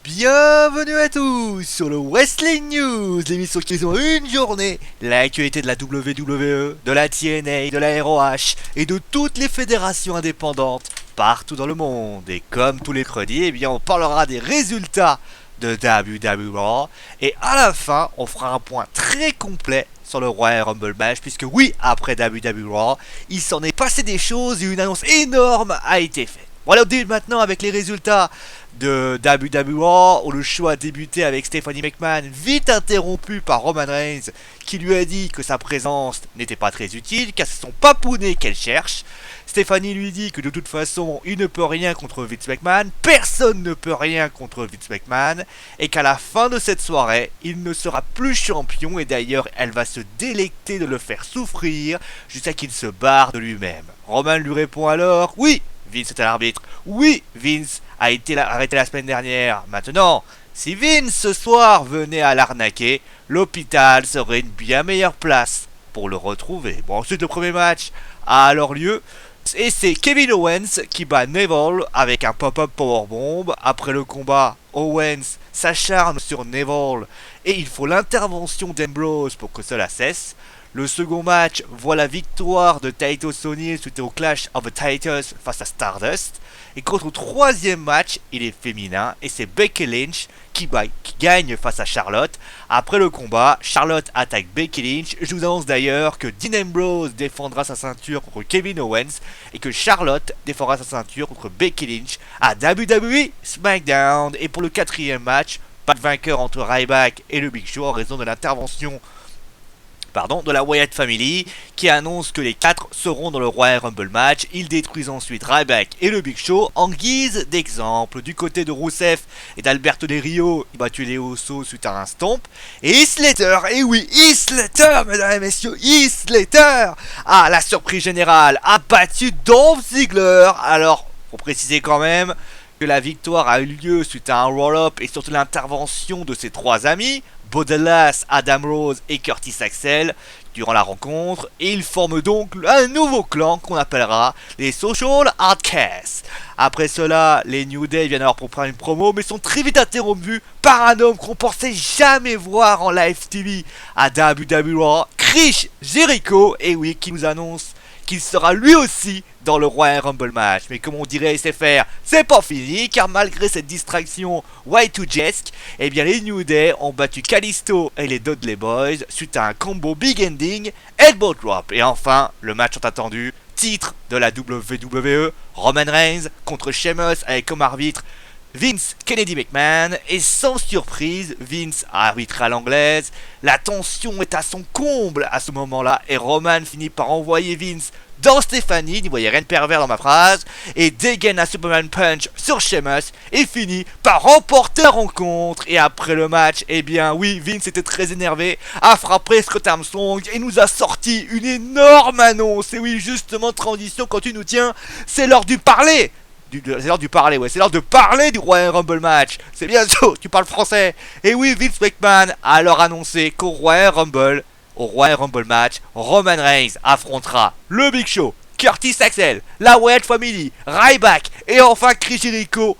Bienvenue à tous sur le Wrestling News, l'émission qui résume une journée l'actualité de la WWE, de la TNA, de la ROH et de toutes les fédérations indépendantes partout dans le monde. Et comme tous les mercredis, on parlera des résultats de WWE et à la fin, on fera un point très complet sur le Royal Rumble match, puisque oui, après WWE, il s'en est passé des choses et une annonce énorme a été faite. Bon, on débute maintenant avec les résultats de WWE, où le show a débuté avec Stephanie McMahon, vite interrompu par Roman Reigns, qui lui a dit que sa présence n'était pas très utile, car c'est son papounet qu'elle cherche. Stephanie lui dit que de toute façon, il ne peut rien contre Vince McMahon, personne ne peut rien contre Vince McMahon, et qu'à la fin de cette soirée, il ne sera plus champion, et d'ailleurs, elle va se délecter de le faire souffrir, jusqu'à qu'il se barre de lui-même. Roman lui répond alors, oui, Vince est à l'arbitre, oui, Vince a été arrêté la semaine dernière. Maintenant, si Vince ce soir venait à l'arnaquer, l'hôpital serait une bien meilleure place pour le retrouver. Bon, ensuite le premier match a alors lieu et c'est Kevin Owens qui bat Neville avec un pop-up powerbomb. Après le combat, Owens s'acharne sur Neville et il faut l'intervention d'Ambrose pour que cela cesse. Le second match voit la victoire de Titus O'Neil suite au Clash of the Titans face à Stardust. Et contre le troisième match, il est féminin et c'est Becky Lynch qui gagne face à Charlotte. Après le combat, Charlotte attaque Becky Lynch. Je vous annonce d'ailleurs que Dean Ambrose défendra sa ceinture contre Kevin Owens et que Charlotte défendra sa ceinture contre Becky Lynch à WWE SmackDown. Et pour le quatrième match, pas de vainqueur entre Ryback et le Big Show en raison de l'intervention de la Wyatt Family, qui annonce que les 4 seront dans le Royal Rumble match. Ils détruisent ensuite Ryback et le Big Show en guise d'exemple. Du côté de Rusev et d'Alberto Del Rio, il va tuer les Usos suite à un stomp. Et Heath Slater, et oui, Heath Slater, mesdames et messieurs, Heath Slater, la surprise générale, a battu Dolph Ziggler. Alors, faut préciser quand même que la victoire a eu lieu suite à un roll-up et surtout l'intervention de ses 3 amis, Bo Dallas, Adam Rose et Curtis Axel, durant la rencontre, et ils forment donc un nouveau clan qu'on appellera les Social Outcasts. Après cela, les New Day viennent alors pour prendre une promo, mais sont très vite interrompus par un homme qu'on pensait jamais voir en live TV à WWE, Chris Jericho, et oui, qui nous annonce qu'il sera lui aussi dans le Royal Rumble match. Mais comme on dirait SFR, c'est pas fini, car malgré cette distraction Y2Jesque, les New Day ont battu Kalisto et les Dudley Boys suite à un combo big ending elbow drop. Et enfin, le match tant attendu, titre de la WWE, Roman Reigns contre Sheamus avec comme arbitre Vince Kennedy McMahon, et sans surprise, Vince a arbitré à l'anglaise. La tension est à son comble à ce moment-là, et Roman finit par envoyer Vince dans Stephanie, n'y voyez rien de pervers dans ma phrase, et dégaine un Superman Punch sur Sheamus, et finit par remporter la rencontre. Et après le match, oui, Vince était très énervé, a frappé Scott Armstrong, et nous a sorti une énorme annonce. Et oui, justement, transition, quand tu nous tiens, c'est l'heure du parler. C'est l'heure de parler du Royal Rumble match. C'est bien sûr, tu parles français. Et oui, Vince McMahon a alors annoncé qu'au Royal Rumble match, Roman Reigns affrontera le Big Show, Curtis Axel, la Wyatt Family, Ryback et enfin Chris Jericho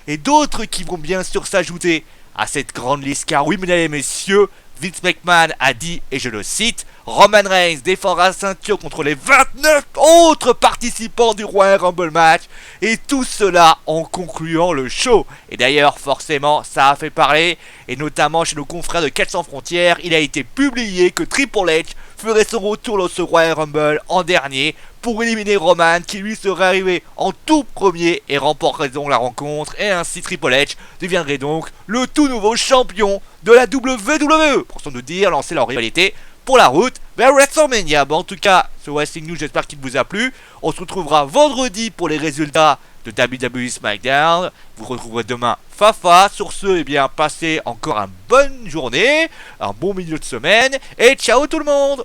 et d'autres qui vont bien sûr s'ajouter à cette grande liste. Car oui, mesdames et messieurs, Vince McMahon a dit, et je le cite, Roman Reigns défendra la ceinture contre les 29 autres participants du Royal Rumble match, et tout cela en concluant le show. Et d'ailleurs, forcément, ça a fait parler, et notamment chez nos confrères de 400 Frontières, il a été publié que Triple H ferait son retour dans ce Royal Rumble en dernier pour éliminer Roman, qui lui serait arrivé en tout premier et remporterait donc la rencontre, et ainsi Triple H deviendrait donc le tout nouveau champion de la WWE, pour sans nous dire lancer leur rivalité pour la route vers WrestleMania. Bon, en tout cas, ce Wrestling News, j'espère qu'il vous a plu. On se retrouvera vendredi pour les résultats de WWE SmackDown. Vous retrouverez demain Fafa. Sur ce, passez encore une bonne journée, un bon milieu de semaine, et ciao tout le monde.